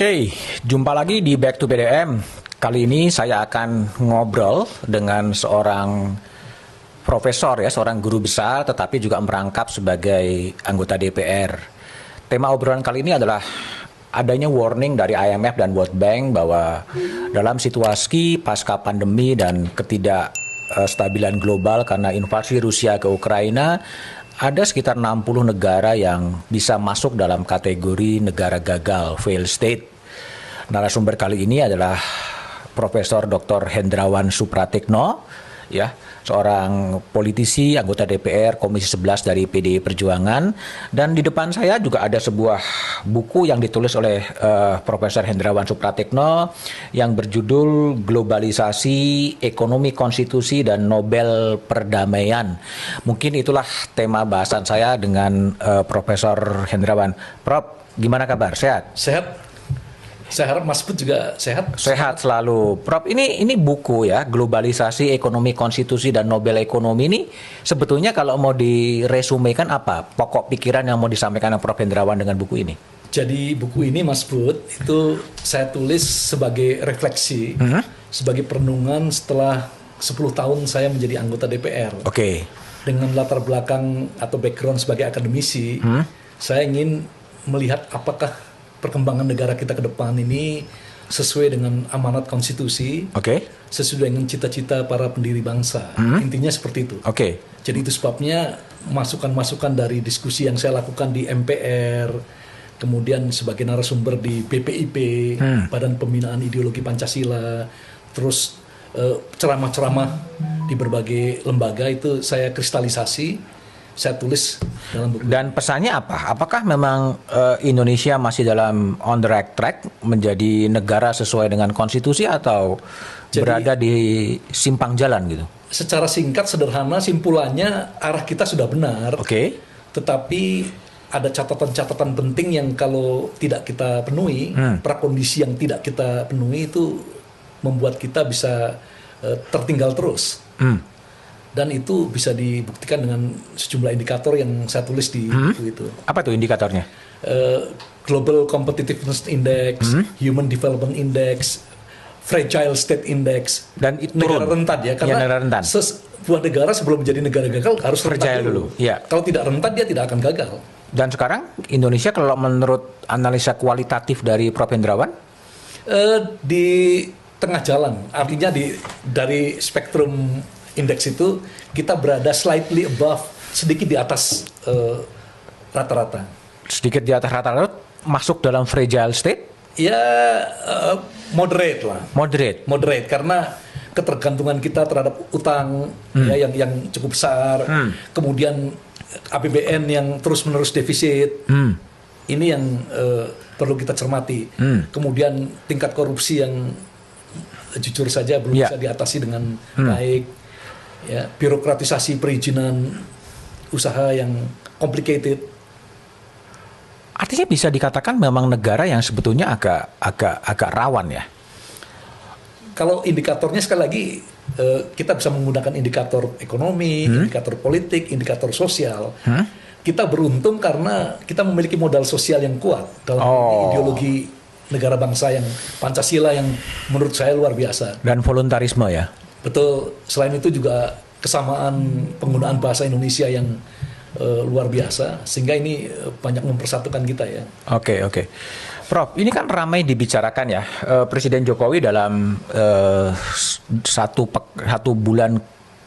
Oke, jumpa lagi di Back to PDM. Kali ini saya akan ngobrol dengan seorang profesor ya, seorang guru besar tetapi juga merangkap sebagai anggota DPR. Tema obrolan kali ini adalah adanya warning dari IMF dan World Bank bahwa dalam situasi pasca pandemi dan ketidakstabilan global karena invasi Rusia ke Ukraina, ada sekitar 60 negara yang bisa masuk dalam kategori negara gagal, fail state. Narasumber kali ini adalah Profesor Dr. Hendrawan Supratikno, ya, seorang politisi, anggota DPR Komisi 11 dari PDI Perjuangan. Dan di depan saya juga ada sebuah buku yang ditulis oleh Profesor Hendrawan Supratikno yang berjudul Globalisasi, Ekonomi Konstitusi dan Nobel Perdamaian. Mungkin itulah tema bahasan saya dengan Profesor Hendrawan. Prof, gimana kabar? Sehat? Sehat. Saya harap Mas Put juga sehat. Sehat selalu. Prof, ini buku ya, Globalisasi, Ekonomi Konstitusi dan Nobel Ekonomi ini sebetulnya kalau mau diresumekan apa pokok pikiran yang mau disampaikan Prof Hendrawan dengan buku ini? Jadi buku ini Mas Put itu saya tulis sebagai refleksi, sebagai perenungan setelah 10 tahun saya menjadi anggota DPR. Oke. Dengan latar belakang atau background sebagai akademisi, saya ingin melihat apakah perkembangan negara kita ke depan ini sesuai dengan amanat konstitusi, sesuai dengan cita-cita para pendiri bangsa. Intinya seperti itu. Jadi itu sebabnya masukan-masukan dari diskusi yang saya lakukan di MPR, kemudian sebagai narasumber di BPIP, Badan Pembinaan Ideologi Pancasila, terus ceramah-ceramah di berbagai lembaga itu saya kristalisasi, saya tulis dalam buku. Dan pesannya apa? Apakah memang Indonesia masih dalam on the right track menjadi negara sesuai dengan konstitusi atau berada di simpang jalan gitu? Secara singkat, sederhana, simpulannya arah kita sudah benar. Tetapi ada catatan-catatan penting yang kalau tidak kita penuhi, prakondisi yang tidak kita penuhi itu membuat kita bisa tertinggal terus. Dan itu bisa dibuktikan dengan sejumlah indikator yang saya tulis di buku itu. Apa tuh indikatornya? Global Competitiveness Index, Human Development Index, Fragile State Index. Dan itu negara rentan ya, karena rentan. sebuah negara sebelum menjadi negara gagal harus rentan dulu. Ya. Kalau tidak rentan dia tidak akan gagal. Dan sekarang Indonesia kalau menurut analisa kualitatif dari Prof Hendrawan? Di tengah jalan, artinya dari spektrum indeks itu kita berada slightly above, sedikit di atas rata-rata. Sedikit di atas rata-rata, masuk dalam fragile state? Ya moderate lah. Moderate karena ketergantungan kita terhadap utang ya, yang cukup besar, kemudian APBN yang terus-menerus defisit. Ini yang perlu kita cermati. Kemudian tingkat korupsi yang jujur saja belum bisa diatasi dengan baik. Ya, birokratisasi perizinan usaha yang complicated. Artinya bisa dikatakan memang negara yang sebetulnya agak rawan ya. Kalau indikatornya sekali lagi kita bisa menggunakan indikator ekonomi, indikator politik, indikator sosial. Kita beruntung karena kita memiliki modal sosial yang kuat dalam ideologi negara bangsa yang Pancasila yang menurut saya luar biasa. Dan voluntarisme ya. Betul, selain itu juga kesamaan penggunaan bahasa Indonesia yang luar biasa, sehingga ini banyak mempersatukan kita ya. Oke. Prof, ini kan ramai dibicarakan ya, Presiden Jokowi dalam satu bulan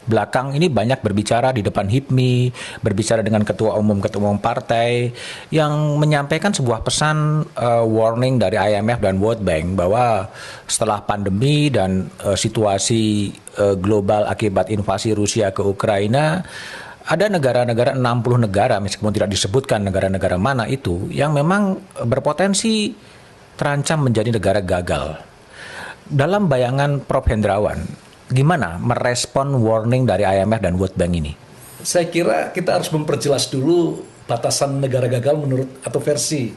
belakang ini banyak berbicara di depan HIPMI, berbicara dengan ketua umum partai yang menyampaikan sebuah pesan warning dari IMF dan World Bank bahwa setelah pandemi dan situasi global akibat invasi Rusia ke Ukraina, ada negara-negara, 60 negara meskipun tidak disebutkan negara-negara mana itu, yang memang berpotensi terancam menjadi negara gagal. Dalam bayangan Prof Hendrawan, gimana merespon warning dari IMF dan World Bank ini? Saya kira kita harus memperjelas dulu batasan negara gagal menurut atau versi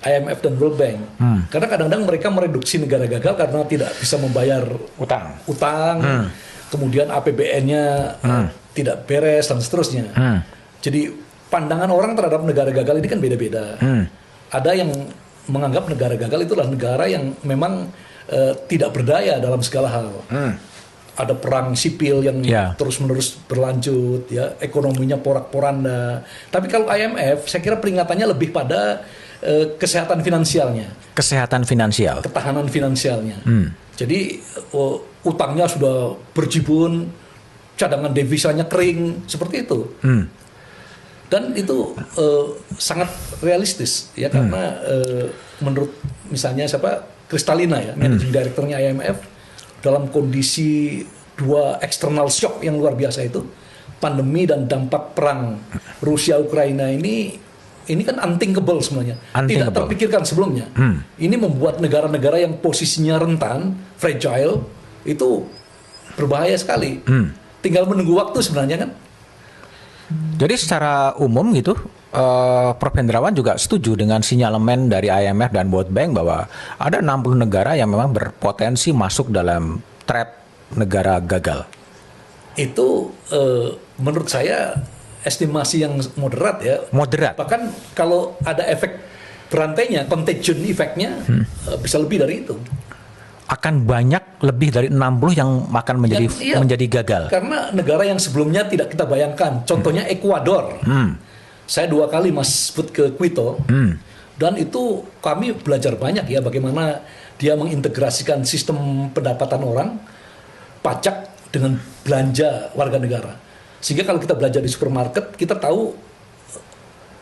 IMF dan World Bank. Karena kadang-kadang mereka mereduksi negara gagal karena tidak bisa membayar utang, kemudian APBN-nya tidak beres dan seterusnya. Jadi pandangan orang terhadap negara gagal ini kan beda-beda. Ada yang menganggap negara gagal itulah negara yang memang tidak berdaya dalam segala hal. Ada perang sipil yang terus-menerus berlanjut, ya, ekonominya porak-poranda. Tapi kalau IMF, saya kira peringatannya lebih pada kesehatan finansialnya. Kesehatan finansial. Ketahanan finansialnya. Jadi utangnya sudah berjibun, cadangan devisanya kering, seperti itu. Dan itu sangat realistis, ya, karena menurut misalnya Kristalina, ya, managing directornya IMF, dalam kondisi dua external shock yang luar biasa itu, pandemi dan dampak perang Rusia-Ukraina ini kan unthinkable sebenarnya. Tidak terpikirkan sebelumnya. Ini membuat negara-negara yang posisinya rentan, fragile, itu berbahaya sekali. Tinggal menunggu waktu sebenarnya kan. Jadi secara umum gitu, Prof. Hendrawan juga setuju dengan sinyalemen dari IMF dan World Bank bahwa ada 60 negara yang memang berpotensi masuk dalam trap negara gagal. Itu menurut saya estimasi yang moderat, ya. Moderat. Bahkan kalau ada efek berantainya, contagion efeknya bisa lebih dari itu. Akan banyak lebih dari 60 yang akan menjadi gagal. Karena negara yang sebelumnya tidak kita bayangkan, contohnya Ekuador. Saya 2 kali sebut ke Quito, dan itu kami belajar banyak, ya, bagaimana dia mengintegrasikan sistem pendapatan orang, pajak dengan belanja warga negara. Sehingga kalau kita belanja di supermarket, kita tahu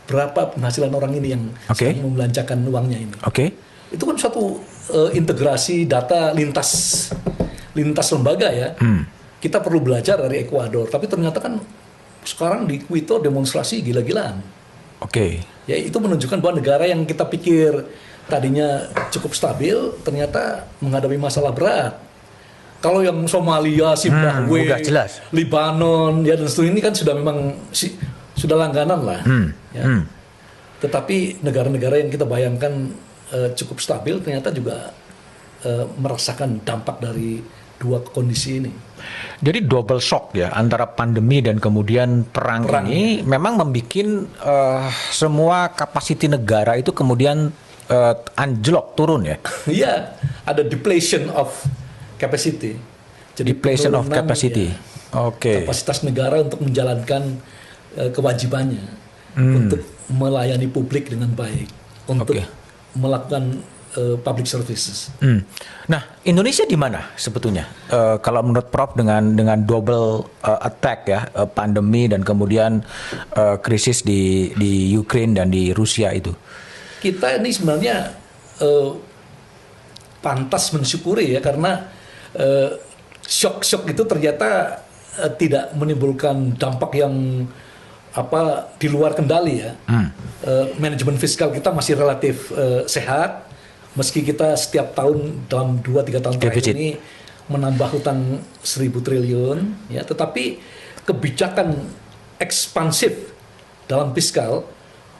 berapa penghasilan orang ini yang sedang membelanjakan uangnya ini. Itu kan suatu integrasi data lintas lembaga, ya. Kita perlu belajar dari Ekuador, tapi ternyata kan sekarang di Quito demonstrasi gila-gilaan. Ya, itu menunjukkan bahwa negara yang kita pikir tadinya cukup stabil ternyata menghadapi masalah berat. Kalau yang Somalia, Zimbabwe, Libanon, ya, dan seterusnya ini kan sudah memang sudah langganan lah. Ya. Tetapi negara-negara yang kita bayangkan cukup stabil ternyata juga merasakan dampak dari dua kondisi ini. Jadi double shock, ya, antara pandemi dan kemudian perang. Ini memang membuat semua kapasiti negara itu kemudian anjlok, turun, ya. Iya, ada depletion of capacity. Jadi depletion of capacity. Ya, kapasitas negara untuk menjalankan kewajibannya untuk melayani publik dengan baik, untuk melakukan public services. Nah, Indonesia di mana sebetulnya? Kalau menurut Prof dengan double attack, ya, pandemi dan kemudian krisis di Ukraina dan di Rusia itu. Kita ini sebenarnya pantas mensyukuri, ya, karena shock itu ternyata tidak menimbulkan dampak yang di luar kendali, ya. Manajemen fiskal kita masih relatif sehat. Meski kita setiap tahun dalam 2-3 tahun terakhir ini menambah hutang 1.000 triliun, ya, tetapi kebijakan ekspansif dalam fiskal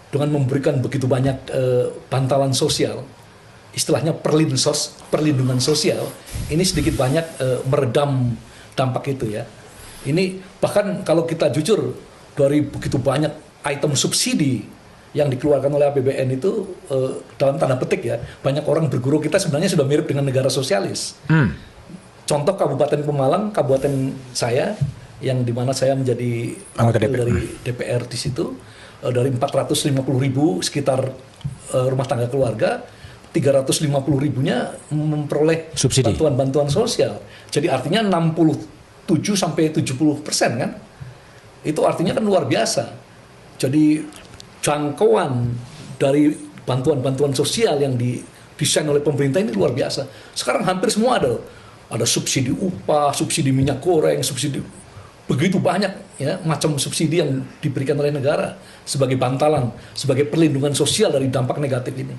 dengan memberikan begitu banyak bantalan sosial, istilahnya perlindungan sosial, ini sedikit banyak meredam dampak itu, ya. Ini bahkan kalau kita jujur, dari begitu banyak item subsidi yang dikeluarkan oleh APBN itu dalam tanda petik, ya, banyak orang berguru kita sebenarnya sudah mirip dengan negara sosialis. Contoh Kabupaten Pemalang, kabupaten saya, yang dimana saya menjadi wakil dari DPR di situ, dari 450.000 sekitar rumah tangga keluarga, 350.000-nya memperoleh bantuan sosial. Jadi artinya 67-70%, kan? Itu artinya kan luar biasa. Jadi jangkauan dari bantuan-bantuan sosial yang didesain oleh pemerintah ini luar biasa. Sekarang hampir semua ada subsidi upah, subsidi minyak goreng, subsidi begitu banyak, ya, macam subsidi yang diberikan oleh negara sebagai bantalan, sebagai perlindungan sosial dari dampak negatif ini.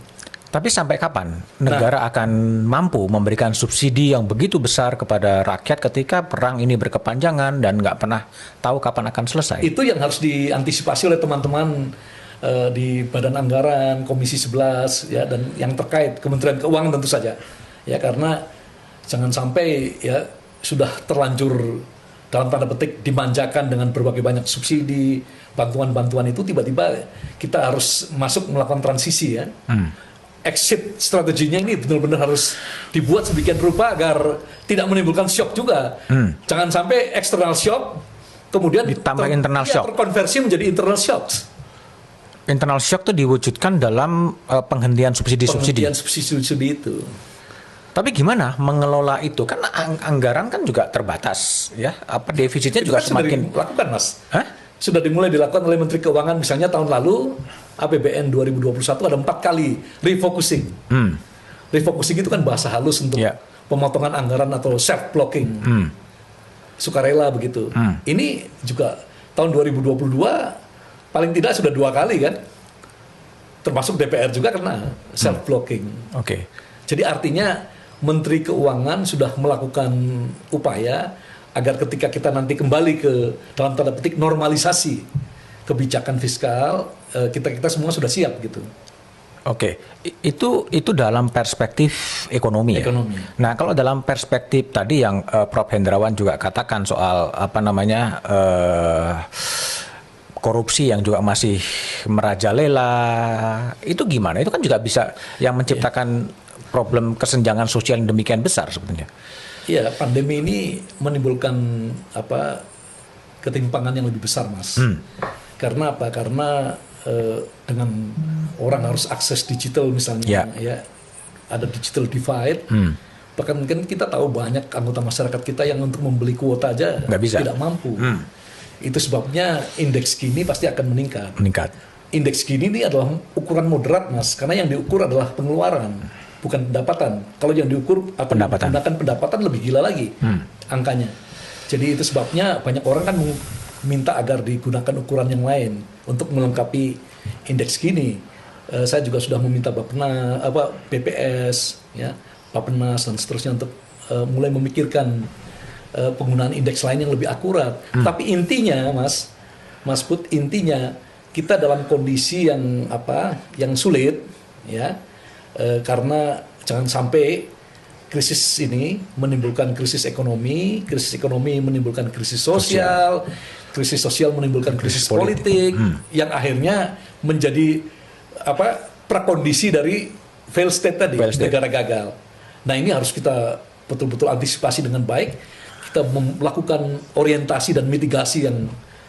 Tapi sampai kapan negara akan mampu memberikan subsidi yang begitu besar kepada rakyat ketika perang ini berkepanjangan dan nggak pernah tahu kapan akan selesai? Itu yang harus diantisipasi oleh teman-teman di Badan Anggaran, Komisi 11, ya, dan yang terkait Kementerian Keuangan tentu saja, ya, karena jangan sampai, ya, sudah terlanjur dalam tanda petik dimanjakan dengan berbagai banyak subsidi, bantuan-bantuan itu tiba-tiba kita harus masuk melakukan transisi, ya. exit strateginya ini benar-benar harus dibuat sedemikian rupa agar tidak menimbulkan shock juga. Jangan sampai external shock kemudian ditambah internal shock, terkonversi menjadi internal shock. Internal shock itu diwujudkan dalam penghentian subsidi-subsidi. Penghentian subsidi-subsidi itu. Tapi gimana mengelola itu? Kan anggaran kan juga terbatas, ya. Apa defisitnya itu juga kan semakin sudah dilakukan, Mas. Hah? Sudah dimulai dilakukan oleh Menteri Keuangan, misalnya tahun lalu APBN 2021 ada 4 kali refocusing. Refocusing itu kan bahasa halus untuk pemotongan anggaran atau self blocking. Sukarela begitu. Ini juga tahun 2022 paling tidak sudah 2 kali kan. Termasuk DPR juga kena self blocking. Oke. Jadi artinya Menteri Keuangan sudah melakukan upaya agar ketika kita nanti kembali ke dalam tanda petik normalisasi kebijakan fiskal, kita semua sudah siap gitu. Oke, itu dalam perspektif ekonomi. Ekonomi. Ya? Nah, kalau dalam perspektif tadi yang Prof. Hendrawan juga katakan soal korupsi yang juga masih merajalela, itu gimana? Itu kan juga bisa yang menciptakan problem kesenjangan sosial yang demikian besar sebetulnya. Iya, pandemi ini menimbulkan ketimpangan yang lebih besar, Mas. Karena apa? Karena dengan orang harus akses digital misalnya, ya ada digital divide. Bahkan mungkin kita tahu banyak anggota masyarakat kita yang untuk membeli kuota aja tidak mampu. Itu sebabnya indeks Gini pasti akan meningkat. Indeks Gini ini adalah ukuran moderat, Mas, karena yang diukur adalah pengeluaran, bukan pendapatan. Kalau yang diukur menggunakan pendapatan lebih gila lagi angkanya. Jadi itu sebabnya banyak orang kan minta agar digunakan ukuran yang lain untuk melengkapi indeks Gini. Saya juga sudah meminta BPS, ya, Bappenas dan seterusnya untuk mulai memikirkan penggunaan indeks lain yang lebih akurat. Tapi intinya, Mas Put, intinya kita dalam kondisi yang sulit, ya. Karena jangan sampai krisis ini menimbulkan krisis ekonomi menimbulkan krisis sosial menimbulkan krisis politik yang akhirnya menjadi prakondisi dari fail state tadi, negara gagal. Nah, ini harus kita betul-betul antisipasi dengan baik, kita melakukan orientasi dan mitigasi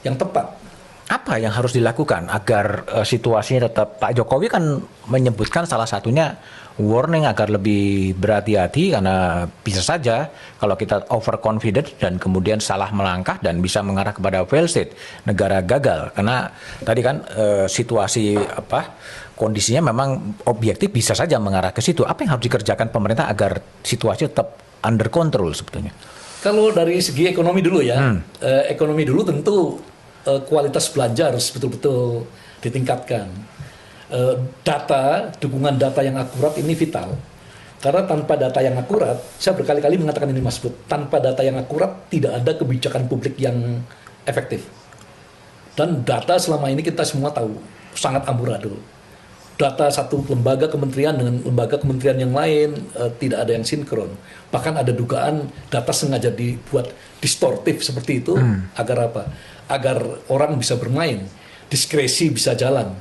yang tepat. Apa yang harus dilakukan agar situasinya tetap, Pak Jokowi kan menyebutkan salah satunya warning agar lebih berhati-hati karena bisa saja kalau kita overconfident dan kemudian salah melangkah dan bisa mengarah kepada fail state, negara gagal. Karena tadi kan situasi kondisinya memang objektif bisa saja mengarah ke situ. Apa yang harus dikerjakan pemerintah agar situasi tetap under control sebetulnya? Kalau dari segi ekonomi dulu ya, ekonomi dulu tentu kualitas belanja harus betul-betul ditingkatkan. Dukungan data yang akurat ini vital. Karena tanpa data yang akurat, saya berkali-kali mengatakan ini, Mas Bud, tanpa data yang akurat tidak ada kebijakan publik yang efektif. Dan data selama ini kita semua tahu sangat amburadul. Data satu lembaga kementerian dengan lembaga kementerian yang lain tidak ada yang sinkron. Bahkan ada dugaan data sengaja dibuat distortif seperti itu agar apa? Agar orang bisa bermain, diskresi bisa jalan.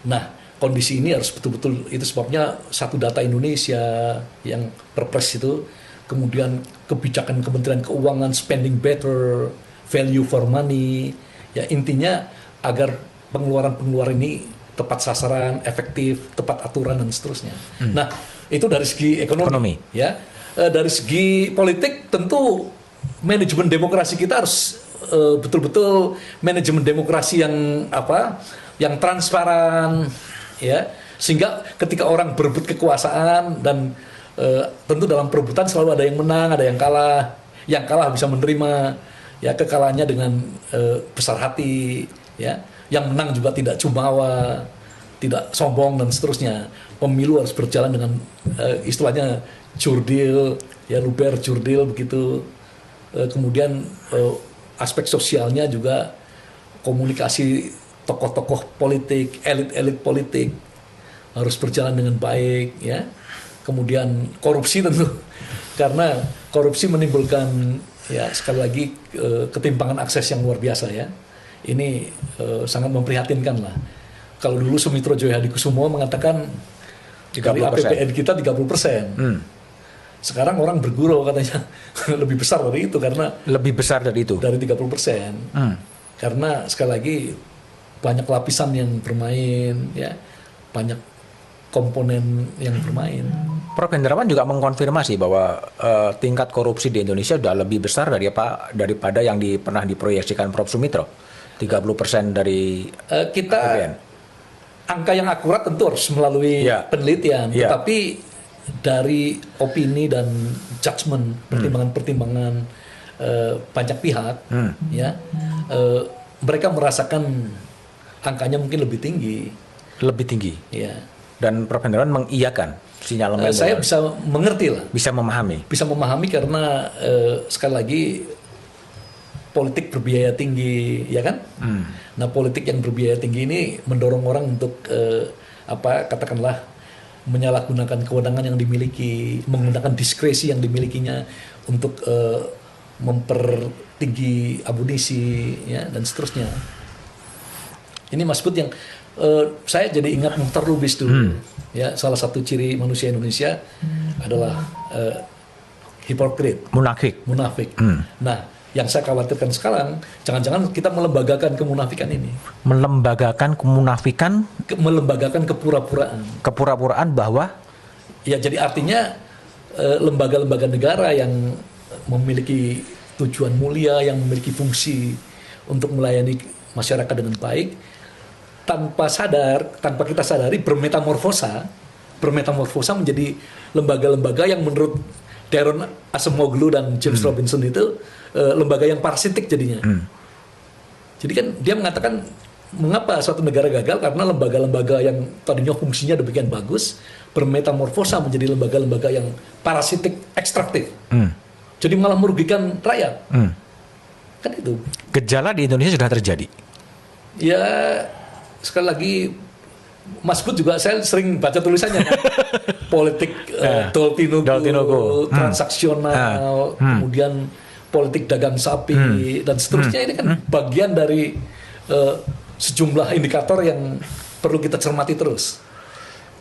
Nah, kondisi ini harus betul-betul, itu sebabnya satu data Indonesia yang Perpres itu, kemudian kebijakan Kementerian Keuangan, spending better, value for money, ya intinya agar pengeluaran-pengeluaran ini tepat sasaran, efektif, tepat aturan dan seterusnya. Nah, itu dari segi ekonomi. Ya. Dari segi politik tentu manajemen demokrasi kita harus betul-betul manajemen demokrasi yang transparan, ya, sehingga ketika orang berebut kekuasaan dan tentu dalam perebutan selalu ada yang menang, ada yang kalah bisa menerima ya kekalahannya dengan besar hati, ya, yang menang juga tidak jumawa, tidak sombong dan seterusnya. Pemilu harus berjalan dengan istilahnya jurdil, ya, luber jurdil begitu. Kemudian aspek sosialnya juga komunikasi tokoh-tokoh politik, elit-elit politik harus berjalan dengan baik, ya. Kemudian korupsi tentu, karena korupsi menimbulkan, ya, sekali lagi ketimpangan akses yang luar biasa, ya. Ini sangat memprihatinkan lah. Kalau dulu Sumitro Joyo Hadikusumo mengatakan Dari APBN kita 30%. Sekarang orang bergurau katanya lebih besar dari itu karena lebih besar dari itu. Dari 30%. Karena sekali lagi banyak lapisan yang bermain, ya, banyak komponen yang bermain. Prof Hendrawan juga mengkonfirmasi bahwa tingkat korupsi di Indonesia sudah lebih besar daripada yang pernah diproyeksikan Prof Sumitro. 30% dari kita APBN. Angka yang akurat tentu harus melalui penelitian, tetapi dari opini dan judgement, pertimbangan-pertimbangan banyak pihak, ya, mereka merasakan angkanya mungkin lebih tinggi. Lebih tinggi. Ya. Dan Prof Hendrawan mengiyakan sinyalemen. Saya bisa mengerti lah. Bisa memahami. Bisa memahami karena sekali lagi politik berbiaya tinggi, ya kan? Nah, politik yang berbiaya tinggi ini mendorong orang untuk katakanlah menyalahgunakan kewenangan yang dimiliki, menggunakan diskresi yang dimilikinya untuk mempertinggi amunisi, ya, dan seterusnya. Ini Mas Bud yang saya jadi ingat Muchtar Lubis dulu. Ya, salah satu ciri manusia Indonesia adalah hipokrit, munafik. Nah, yang saya khawatirkan sekarang, jangan-jangan kita melembagakan kemunafikan ini. Melembagakan kemunafikan? Melembagakan kepura-puraan. Kepura-puraan bahwa? Ya, jadi artinya lembaga-lembaga negara yang memiliki tujuan mulia, yang memiliki fungsi untuk melayani masyarakat dengan baik, tanpa kita sadari bermetamorfosa menjadi lembaga-lembaga yang menurut Daron Acemoglu dan James Robinson itu lembaga yang parasitik jadinya. Jadi kan dia mengatakan mengapa suatu negara gagal karena lembaga-lembaga yang tadinya fungsinya demikian bagus bermetamorfosa menjadi lembaga-lembaga yang parasitik, ekstraktif. Jadi malah merugikan rakyat. Kan itu. Gejala di Indonesia sudah terjadi. Ya, sekali lagi Mas Bud juga saya sering baca tulisannya kan? Politik doltinugu, transaksional, kemudian politik dagang sapi dan seterusnya. Ini kan bagian dari sejumlah indikator yang perlu kita cermati terus.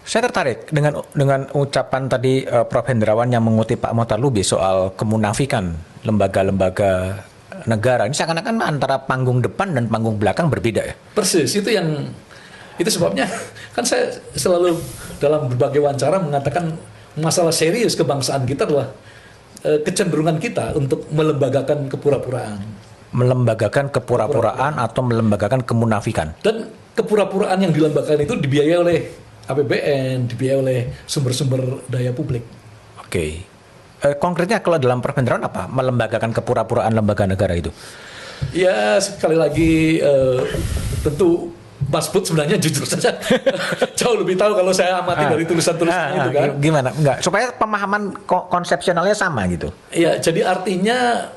Saya tertarik dengan ucapan tadi Prof Hendrawan yang mengutip Pak Muchtar Lubis soal kemunafikan lembaga-lembaga negara. Ini seakan-akan antara panggung depan dan panggung belakang berbeda ya? Persis, itu sebabnya kan saya selalu dalam berbagai wawancara mengatakan masalah serius kebangsaan kita adalah kecenderungan kita untuk melembagakan kepura-puraan. Melembagakan kepura-puraan atau melembagakan kemunafikan. Dan kepura-puraan yang dilembagakan itu dibiayai oleh APBN, dibiayai oleh sumber-sumber daya publik. Oke. Konkretnya kalau dalam Prof Hendrawan apa? Melembagakan kepura-puraan lembaga negara itu? Ya, sekali lagi tentu Mas Bud sebenarnya jujur saja jauh lebih tahu kalau saya amati dari tulisan-tulisannya itu kan. Gimana? Enggak, supaya pemahaman konsepsionalnya sama gitu. Iya, jadi artinya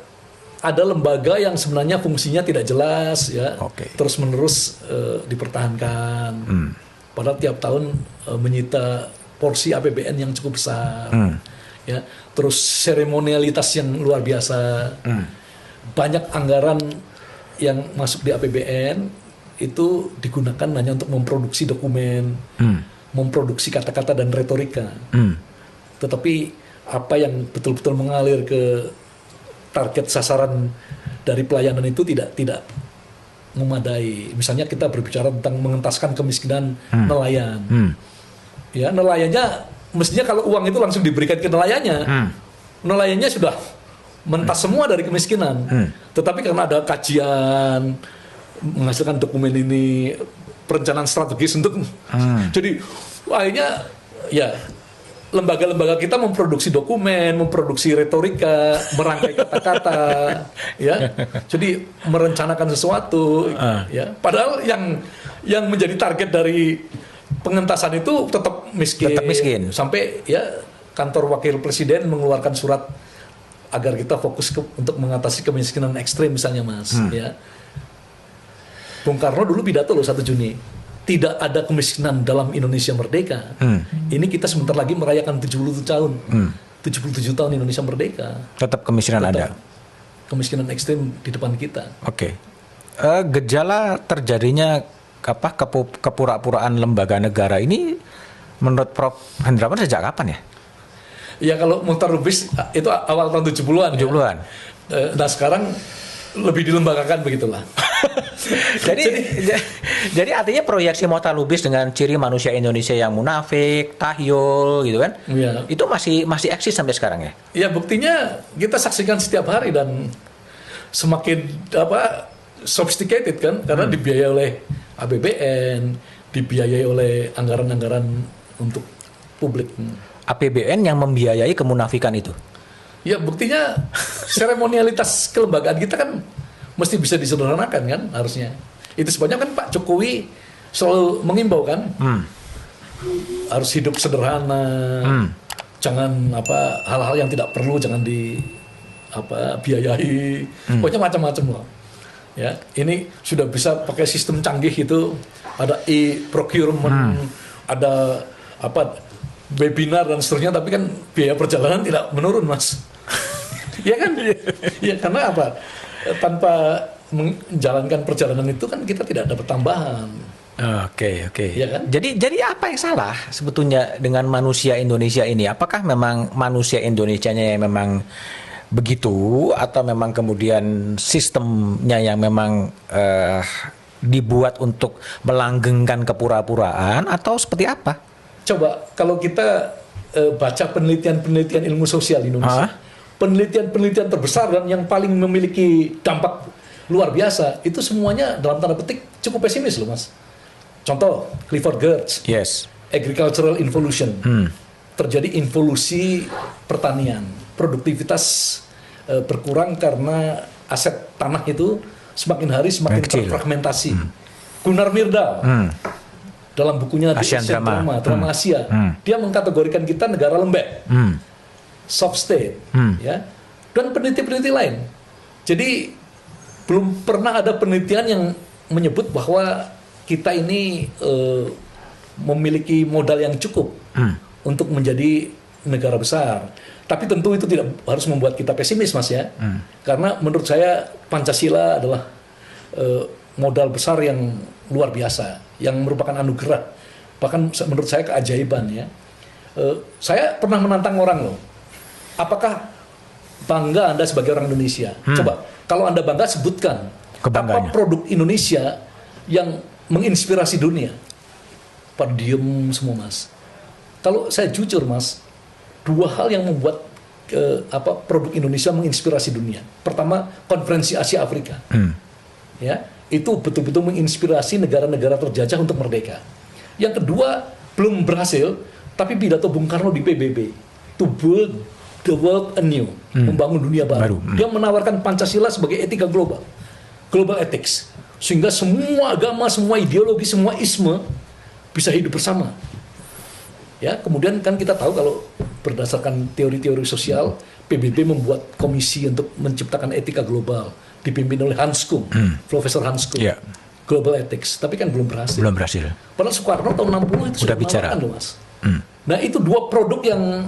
ada lembaga yang sebenarnya fungsinya tidak jelas ya. Terus-menerus dipertahankan. Padahal tiap tahun menyita porsi APBN yang cukup besar. Ya, terus seremonialitas yang luar biasa. Banyak anggaran yang masuk di APBN itu digunakan hanya untuk memproduksi dokumen, memproduksi kata-kata dan retorika. Tetapi apa yang betul-betul mengalir ke target sasaran dari pelayanan itu tidak memadai. Misalnya kita berbicara tentang mengentaskan kemiskinan nelayan. Ya, nelayannya mestinya kalau uang itu langsung diberikan ke nelayannya. Nelayannya sudah mentas semua dari kemiskinan. Tetapi karena ada kajian menghasilkan dokumen ini, perencanaan strategis untuk jadi akhirnya ya lembaga-lembaga kita memproduksi dokumen, memproduksi retorika, merangkai kata-kata, ya. Jadi merencanakan sesuatu, ya. Padahal yang menjadi target dari pengentasan itu tetap miskin. Sampai ya kantor wakil presiden mengeluarkan surat agar kita fokus untuk mengatasi kemiskinan ekstrim misalnya, Mas, ya. Bung Karno dulu pidato loh 1 Juni. Tidak ada kemiskinan dalam Indonesia merdeka. Ini kita sebentar lagi merayakan 77 tahun. 77 tahun Indonesia merdeka. Tetap kemiskinan ada. Kemiskinan ekstrim di depan kita. Oke. Gejala terjadinya kepura-puraan lembaga negara ini Menurut Prof. Hendrawan sejak kapan ya? Ya kalau Muhtar Lubis itu awal tahun 70-an. 70-an. Ya. Nah sekarang lebih dilembagakan begitulah. jadi artinya proyeksi Muhtar Lubis dengan ciri manusia Indonesia yang munafik, tahyul gitu kan? Ya. Itu masih eksis sampai sekarang ya? Ya buktinya kita saksikan setiap hari dan semakin sophisticated kan karena dibiayai oleh APBN, dibiayai oleh anggaran-anggaran untuk publik. APBN yang membiayai kemunafikan itu? Ya buktinya seremonialitas kelembagaan kita kan mesti bisa disederhanakan kan harusnya. Itu sebabnya kan Pak Jokowi selalu mengimbau kan harus hidup sederhana, jangan hal-hal yang tidak perlu jangan biayai, pokoknya macam-macam loh. Ya ini sudah bisa pakai sistem canggih itu ada e-procurement, ada webinar dan seterusnya, tapi kan biaya perjalanan tidak menurun mas. Ya kan? Ya karena tanpa menjalankan perjalanan itu kan kita tidak dapat tambahan. Oke. Ya kan? Jadi apa yang salah sebetulnya dengan manusia Indonesia ini? Apakah memang manusia Indonesianya yang memang begitu atau memang kemudian sistemnya yang memang dibuat untuk melanggengkan kepura-puraan atau seperti apa? Coba kalau kita baca penelitian-penelitian ilmu sosial di Indonesia, penelitian-penelitian terbesar dan yang paling memiliki dampak luar biasa itu semuanya dalam tanda petik cukup pesimis loh mas. Contoh Clifford Geertz, Agricultural Involution, terjadi involusi pertanian, produktivitas berkurang karena aset tanah itu semakin hari semakin terfragmentasi. Gunnar Myrdal dalam bukunya Asian Drama Asia, dia mengkategorikan kita negara lembek, soft state, ya, dan peneliti-peneliti lain. Jadi belum pernah ada penelitian yang menyebut bahwa kita ini memiliki modal yang cukup untuk menjadi negara besar. Tapi tentu itu tidak harus membuat kita pesimis mas ya, karena menurut saya Pancasila adalah modal besar yang luar biasa, yang merupakan anugerah, bahkan menurut saya keajaiban ya. Saya pernah menantang orang loh, apakah bangga Anda sebagai orang Indonesia? Coba kalau Anda bangga sebutkan apa produk Indonesia yang menginspirasi dunia. Pada diem semua mas. Kalau saya jujur mas, dua hal yang membuat produk Indonesia menginspirasi dunia. Pertama, konferensi Asia Afrika, ya itu betul-betul menginspirasi negara-negara terjajah untuk merdeka. Yang kedua belum berhasil, tapi pidato Bung Karno di PBB, to build the world anew, membangun dunia baru. Dia menawarkan Pancasila sebagai etika global, global ethics, sehingga semua agama, semua ideologi, semua isme bisa hidup bersama. Ya, kemudian kan kita tahu kalau berdasarkan teori-teori sosial, PBB membuat komisi untuk menciptakan etika global, dipimpin oleh Hans Kuhn, Profesor Hans Kuhn, Global Ethics, tapi kan belum berhasil. Padahal Soekarno tahun 60 itu sudah bicara loh mas. Nah itu dua produk yang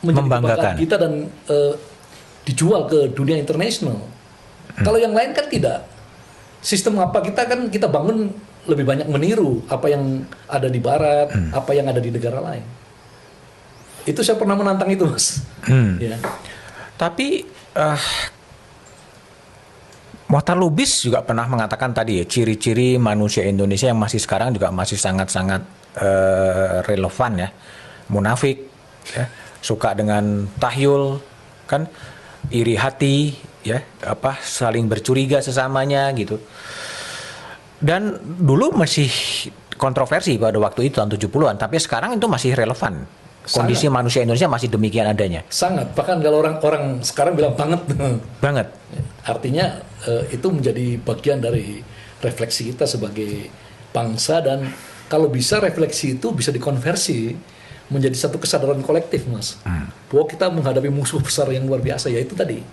membanggakan kita dan dijual ke dunia internasional. Kalau yang lain kan tidak. Sistem apa kita bangun lebih banyak meniru apa yang ada di barat, apa yang ada di negara lain. Itu saya pernah menantang itu mas. Ya. Tapi Muhtar Lubis juga pernah mengatakan tadi ya, ciri-ciri manusia Indonesia yang masih sekarang juga masih sangat-sangat relevan ya. Munafik, ya, suka dengan tahyul, kan, iri hati, ya, saling bercuriga sesamanya gitu. Dan dulu masih kontroversi pada waktu itu tahun 70-an, tapi sekarang itu masih relevan. Kondisi manusia Indonesia masih demikian adanya. Sangat, bahkan kalau orang sekarang bilang banget. Banget. Artinya itu menjadi bagian dari refleksi kita sebagai bangsa, dan kalau bisa refleksi itu bisa dikonversi menjadi satu kesadaran kolektif mas. Bahwa kita menghadapi musuh besar yang luar biasa, yaitu tadi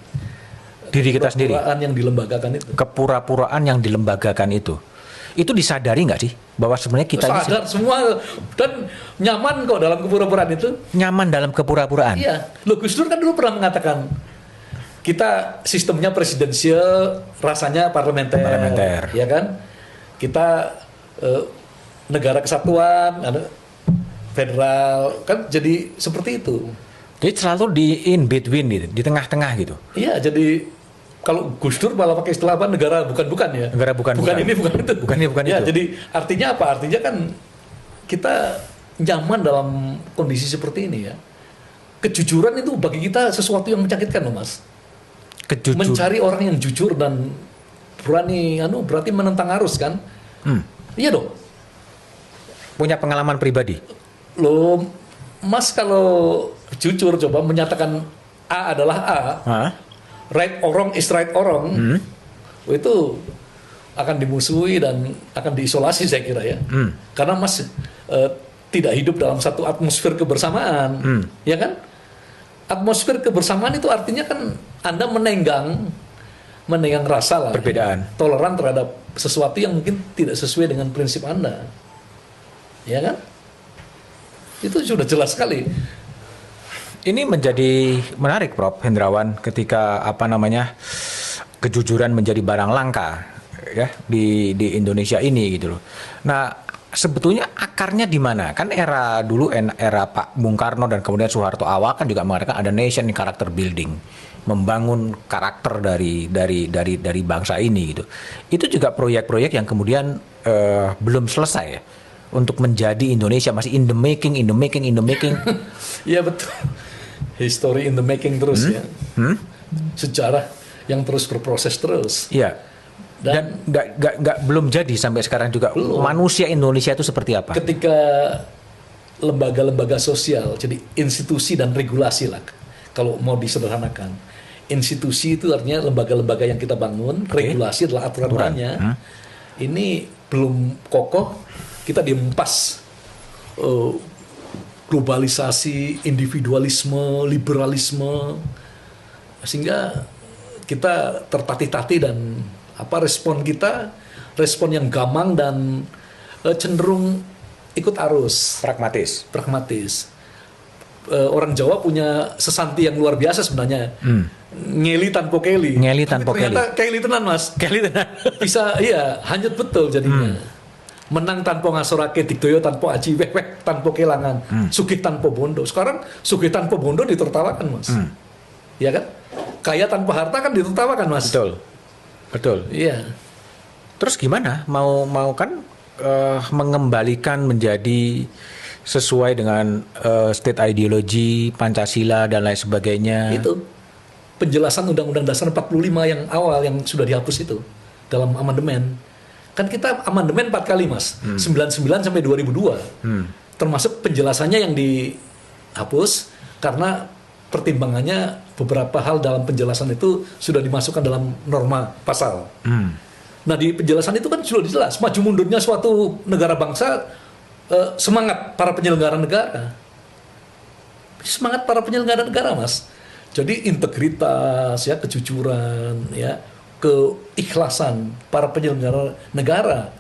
diri kita sendiri. Kepura-puraan yang dilembagakan itu. Kepura-puraan yang dilembagakan itu. Itu disadari nggak sih bahwa sebenarnya kita sadar semua dan nyaman kok dalam kepura-puraan itu? Nyaman dalam kepura-puraan. Iya, loh Gus Dur kan dulu pernah mengatakan kita sistemnya presidensial, rasanya parlementer, ya kan? Kita negara kesatuan, federal, kan jadi seperti itu. Jadi selalu di in between gitu, di tengah-tengah gitu. Iya, jadi kalau Gus Dur malah pakai istilah apa, negara bukan-bukan ya. Negara bukan-bukan. Bukan ini, bukan itu. Bukan ini, bukan ya, itu. jadi artinya apa? Artinya kan kita nyaman dalam kondisi seperti ini ya. Kejujuran itu bagi kita sesuatu yang menyakitkan loh, Mas. Mencari orang yang jujur dan berani, berarti menentang arus kan? Iya dong. Punya pengalaman pribadi? Loh, Mas kalau jujur coba menyatakan A adalah A, right or wrong is right or wrong, itu akan dimusuhi dan akan diisolasi saya kira ya. Karena Mas tidak hidup dalam satu atmosfer kebersamaan, ya kan? Atmosfer kebersamaan itu artinya kan Anda menenggang rasa lah, perbedaan, toleran terhadap sesuatu yang mungkin tidak sesuai dengan prinsip Anda, ya kan? Itu sudah jelas sekali. Ini menjadi menarik, Prof. Hendrawan, ketika kejujuran menjadi barang langka ya di Indonesia ini gitu loh. Nah, sebetulnya akarnya di mana? Kan era Pak Bung Karno dan kemudian Soeharto awal kan juga mengatakan ada nation in character building, membangun karakter dari bangsa ini gitu. Itu juga proyek-proyek yang kemudian belum selesai ya, untuk menjadi Indonesia, masih in the making. Iya betul. History in the making terus ya. Sejarah yang terus berproses terus. Iya. Dan belum jadi sampai sekarang juga. Belum. Manusia Indonesia itu seperti apa? Ketika lembaga-lembaga sosial, jadi institusi dan regulasi lah, kalau mau disederhanakan. Institusi itu artinya lembaga-lembaga yang kita bangun, regulasi adalah aturan-aturannya. Ini belum kokoh, kita diempas globalisasi, individualisme, liberalisme, sehingga kita tertatih-tatih dan respon yang gamang dan cenderung ikut arus, pragmatis. Orang Jawa punya sesanti yang luar biasa sebenarnya, ngeli tanpa keli. Ternyata keli tenan, Mas. Bisa, iya, hanyut betul jadinya. Menang tanpa ngasorake, dikdoyo tanpa aji, wek tanpa kelangan, sugih tanpa bondo. Sekarang sugih tanpa bondo ditertawakan, Mas. Ya kan? Kaya tanpa harta kan ditertawakan, Mas. Betul. Iya. Terus gimana? Mau kan mengembalikan menjadi sesuai dengan state ideology, Pancasila dan lain sebagainya. Itu penjelasan Undang-Undang Dasar 45 yang awal yang sudah dihapus itu dalam amandemen. Kan kita amandemen 4 kali, Mas. 99 sampai 2002. Termasuk penjelasannya yang dihapus karena pertimbangannya beberapa hal dalam penjelasan itu sudah dimasukkan dalam norma pasal. Nah, di penjelasan itu kan sudah jelas maju mundurnya suatu negara bangsa, semangat para penyelenggara negara. Semangat para penyelenggara negara, Mas. Jadi integritas, ya, kejujuran, ya, keikhlasan para penyelenggara negara,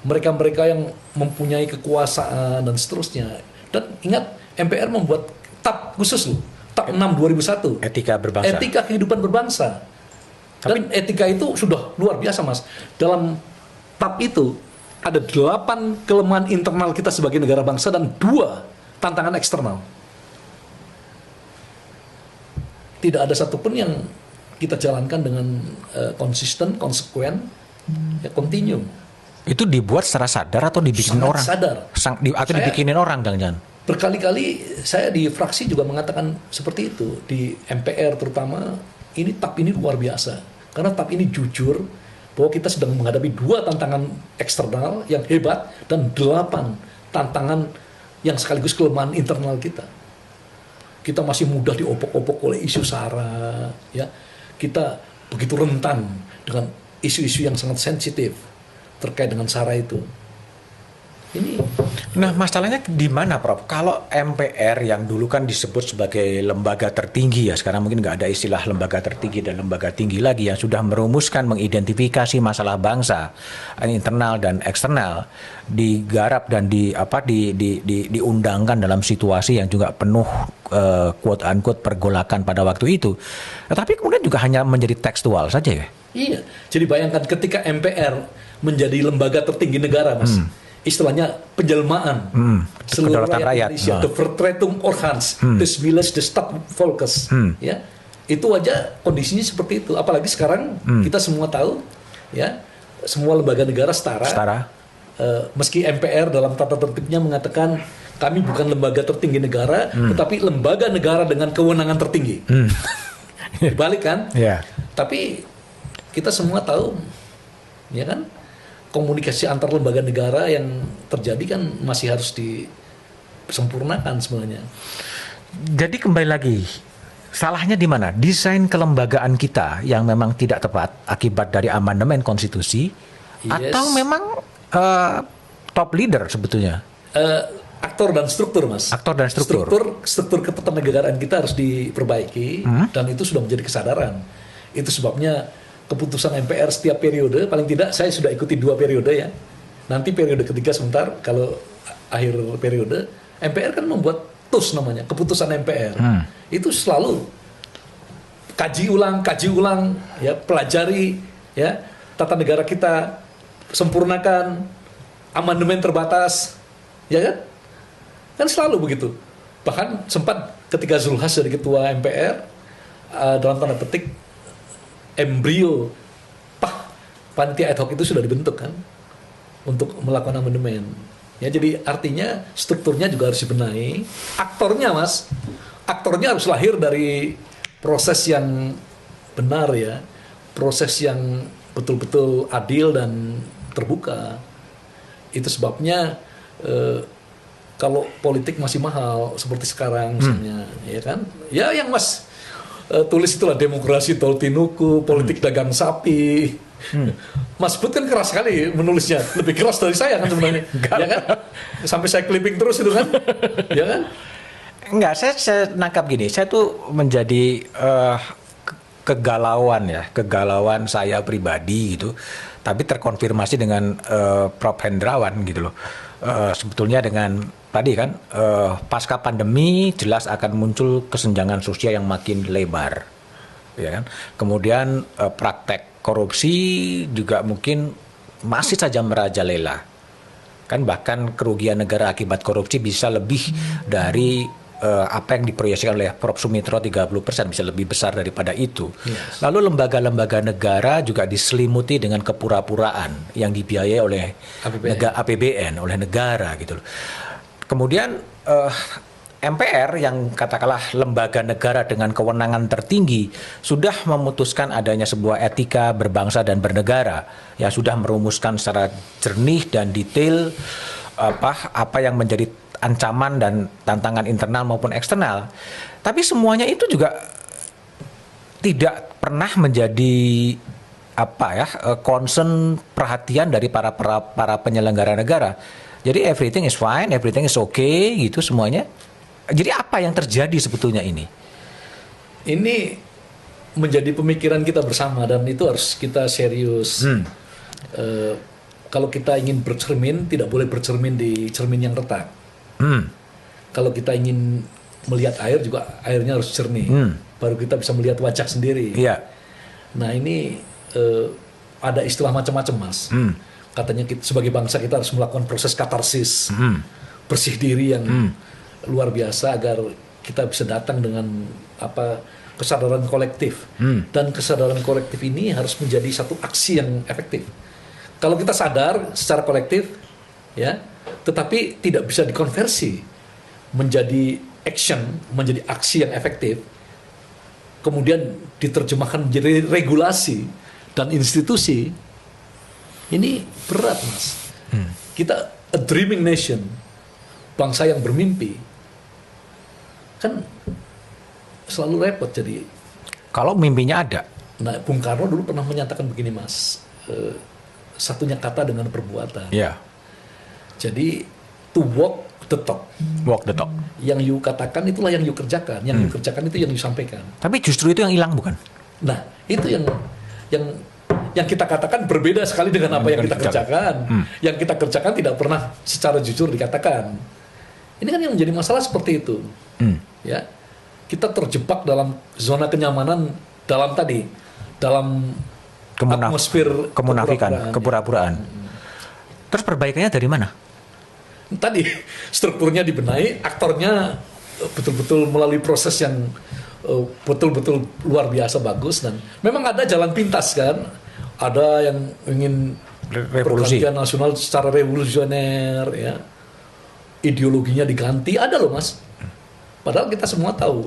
mereka-mereka yang mempunyai kekuasaan dan seterusnya. Dan ingat, MPR membuat TAP khusus loh, TAP 6 2001. Etika kehidupan berbangsa. Dan etika itu sudah luar biasa, Mas. Dalam TAP itu ada 8 kelemahan internal kita sebagai negara bangsa dan 2 tantangan eksternal. Tidak ada satupun yang kita jalankan dengan konsisten, konsekuen, ya, continue. Itu dibuat secara sadar atau dibikin orang? Sadar. Atau dibikinin orang, jangan-jangan? Berkali-kali saya di fraksi juga mengatakan seperti itu. Di MPR terutama, ini TAP ini luar biasa. Karena TAP ini jujur bahwa kita sedang menghadapi 2 tantangan eksternal yang hebat dan 8 tantangan yang sekaligus kelemahan internal kita. Kita masih mudah diopok-opok oleh isu SARA, ya. Kita begitu rentan dengan isu-isu yang sangat sensitif terkait dengan SARA itu. Nah, masalahnya di mana, Prof? Kalau MPR yang dulu kan disebut sebagai lembaga tertinggi, ya sekarang mungkin nggak ada istilah lembaga tertinggi dan lembaga tinggi lagi, yang sudah merumuskan, mengidentifikasi masalah bangsa internal dan eksternal, digarap dan diundangkan dalam situasi yang juga penuh quote unquote pergolakan pada waktu itu. Tetapi kemudian juga hanya menjadi tekstual saja ya. Iya. Jadi bayangkan ketika MPR menjadi lembaga tertinggi negara, Mas. istilahnya penjelmaan seluruh rakyat Indonesia, the Vertretung Organs, des Willens des Staatsvolkes, ya. Itu aja kondisinya seperti itu. Apalagi sekarang kita semua tahu, ya, semua lembaga negara setara. Meski MPR dalam tata tertibnya mengatakan kami bukan lembaga tertinggi negara, tetapi lembaga negara dengan kewenangan tertinggi. Dibalik kan? Yeah. Tapi kita semua tahu, ya kan, komunikasi antar lembaga negara yang terjadi kan masih harus disempurnakan sebenarnya. Jadi kembali lagi, salahnya di mana? Desain kelembagaan kita yang memang tidak tepat akibat dari amandemen konstitusi, atau memang top leader sebetulnya? Aktor dan struktur, Mas. Aktor dan struktur. Struktur ketatanegaraan kita harus diperbaiki, dan itu sudah menjadi kesadaran. Itu sebabnya keputusan MPR setiap periode, paling tidak saya sudah ikuti 2 periode ya. Nanti periode ketiga sebentar, kalau akhir periode, MPR kan membuat TUS namanya, keputusan MPR. Itu selalu kaji ulang, ya, pelajari, ya, tata negara kita, sempurnakan, amandemen terbatas, ya kan? Kan selalu begitu. Bahkan sempat ketika Zulhas jadi ketua MPR, dalam tanda petik, embrio panitia ad hoc itu sudah dibentuk kan, untuk melakukan amandemen. Ya, jadi artinya strukturnya juga harus dibenahi. Aktornya, Mas, aktornya harus lahir dari proses yang benar, ya, proses yang betul-betul adil dan terbuka. Itu sebabnya kalau politik masih mahal seperti sekarang misalnya, ya kan? Ya, yang Mas tulis itulah demokrasi tol tinuku, politik dagang sapi. Mas Bud kan keras sekali menulisnya, lebih keras dari saya kan sebenarnya, ya kan? Sampai saya clipping terus itu kan, ya kan? Enggak, saya nangkap gini, saya tuh menjadi kegalauan saya pribadi gitu, tapi terkonfirmasi dengan Prof. Hendrawan gitu loh. Sebetulnya dengan tadi kan pasca pandemi jelas akan muncul kesenjangan sosial yang makin lebar, ya kan? Kemudian praktek korupsi juga mungkin masih saja merajalela, kan, bahkan kerugian negara akibat korupsi bisa lebih dari apa yang diproyeksikan oleh Prof. Sumitro 30%, bisa lebih besar daripada itu. Yes. Lalu lembaga-lembaga negara juga diselimuti dengan kepura-puraan yang dibiayai oleh APBN, oleh negara gitu loh. Kemudian MPR yang katakanlah lembaga negara dengan kewenangan tertinggi sudah memutuskan adanya sebuah etika berbangsa dan bernegara, yang sudah merumuskan secara jernih dan detail apa yang menjadi ancaman dan tantangan internal maupun eksternal. Tapi semuanya itu juga tidak pernah menjadi concern perhatian dari para penyelenggara negara. Jadi everything is fine, everything is okay gitu semuanya. Jadi apa yang terjadi sebetulnya ini? Ini menjadi pemikiran kita bersama dan itu harus kita serius. Kalau kita ingin bercermin, tidak boleh bercermin di cermin yang retak. Kalau kita ingin melihat air juga airnya harus jernih. Baru kita bisa melihat wajah sendiri. Yeah. Nah ini ada istilah macam-macam, Mas. Katanya kita, sebagai bangsa kita harus melakukan proses katarsis, bersih diri yang luar biasa agar kita bisa datang dengan kesadaran kolektif. Dan kesadaran kolektif ini harus menjadi satu aksi yang efektif. Kalau kita sadar secara kolektif, ya, tetapi tidak bisa dikonversi menjadi action, menjadi aksi yang efektif, kemudian diterjemahkan menjadi regulasi dan institusi, ini berat, Mas. Kita a dreaming nation, bangsa yang bermimpi, kan selalu repot jadi. Kalau mimpinya ada. Nah, Bung Karno dulu pernah menyatakan begini, Mas, satunya kata dengan perbuatan. Yeah. Jadi to walk the talk. Walk the talk. Yang you katakan itulah yang you kerjakan, yang you kerjakan itu yang you sampaikan. Tapi justru itu yang hilang, bukan? Nah, itu yang kita katakan berbeda sekali dengan apa yang kita kerjakan. Yang kita kerjakan tidak pernah secara jujur dikatakan. Ini kan yang menjadi masalah seperti itu. Ya, kita terjebak dalam zona kenyamanan dalam atmosfer kemunafikan, kepura-puraan. Terus perbaikannya dari mana? tadi strukturnya dibenahi, aktornya betul-betul melalui proses yang betul-betul luar biasa bagus, dan memang ada jalan pintas kan, ada yang ingin revolusi pergantian nasional secara revolusioner, ya, ideologinya diganti, ada loh Mas. Padahal kita semua tahu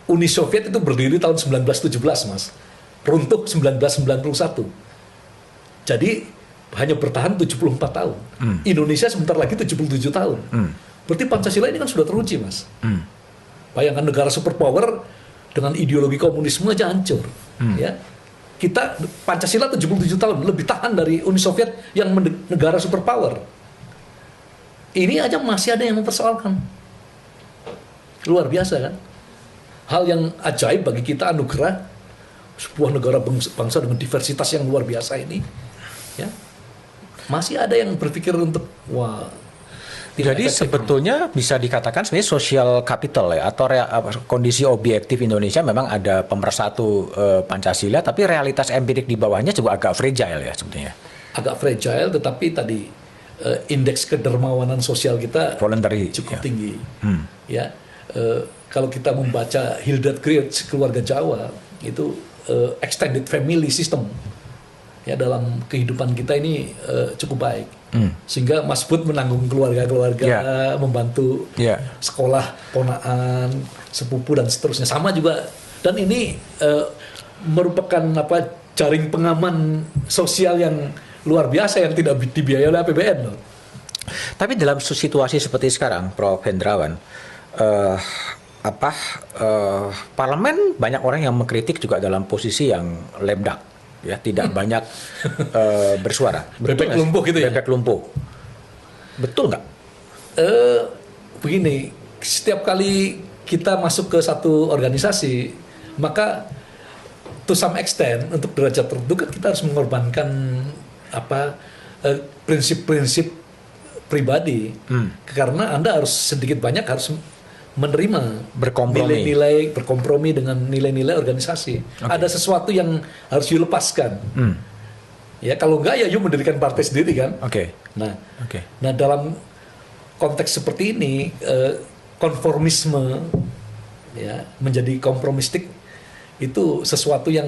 Uni Soviet itu berdiri tahun 1917 Mas, runtuh 1991. Jadi hanya bertahan 74 tahun. Indonesia sebentar lagi 77 tahun. Berarti Pancasila ini kan sudah teruji Mas. Bayangkan negara superpower dengan ideologi komunisme aja hancur. Ya. Kita Pancasila 77 tahun lebih tahan dari Uni Soviet yang negara superpower. Ini aja masih ada yang mempersoalkan. Luar biasa kan? Hal yang ajaib bagi kita, anugerah sebuah negara bangsa dengan diversitas yang luar biasa ini, ya, masih ada yang berpikir untuk jadi sebetulnya bisa dikatakan sebenarnya social capital ya, atau kondisi objektif Indonesia memang ada pemersatu Pancasila, tapi realitas empirik di bawahnya juga agak fragile ya sebetulnya. Agak fragile, tetapi tadi indeks kedermawanan sosial kita voluntary cukup tinggi. Ya, kalau kita membaca Hildred Geertz, Keluarga Jawa, itu extended family system ya dalam kehidupan kita ini cukup baik. Sehingga Mas Bud menanggung keluarga-keluarga, membantu sekolah ponaan, sepupu dan seterusnya. Sama juga, dan ini merupakan jaring pengaman sosial yang luar biasa yang tidak dibiayai oleh APBN loh. Tapi dalam situasi seperti sekarang, Prof. Hendrawan, parlemen banyak orang yang mengkritik juga dalam posisi yang lemdak, ya, tidak banyak bersuara. Bebek lumpuh gitu ya? Bebek lumpuh. Betul nggak? Begini, setiap kali kita masuk ke satu organisasi, maka to some extent untuk derajat tertentu kan kita harus mengorbankan prinsip-prinsip pribadi, karena Anda harus sedikit banyak harus menerima nilai-nilai, berkompromi dengan nilai-nilai organisasi. Ada sesuatu yang harus dilepaskan. Ya, kalau enggak ya you mendirikan partai sendiri kan. Nah dalam konteks seperti ini, konformisme ya menjadi kompromistik itu sesuatu yang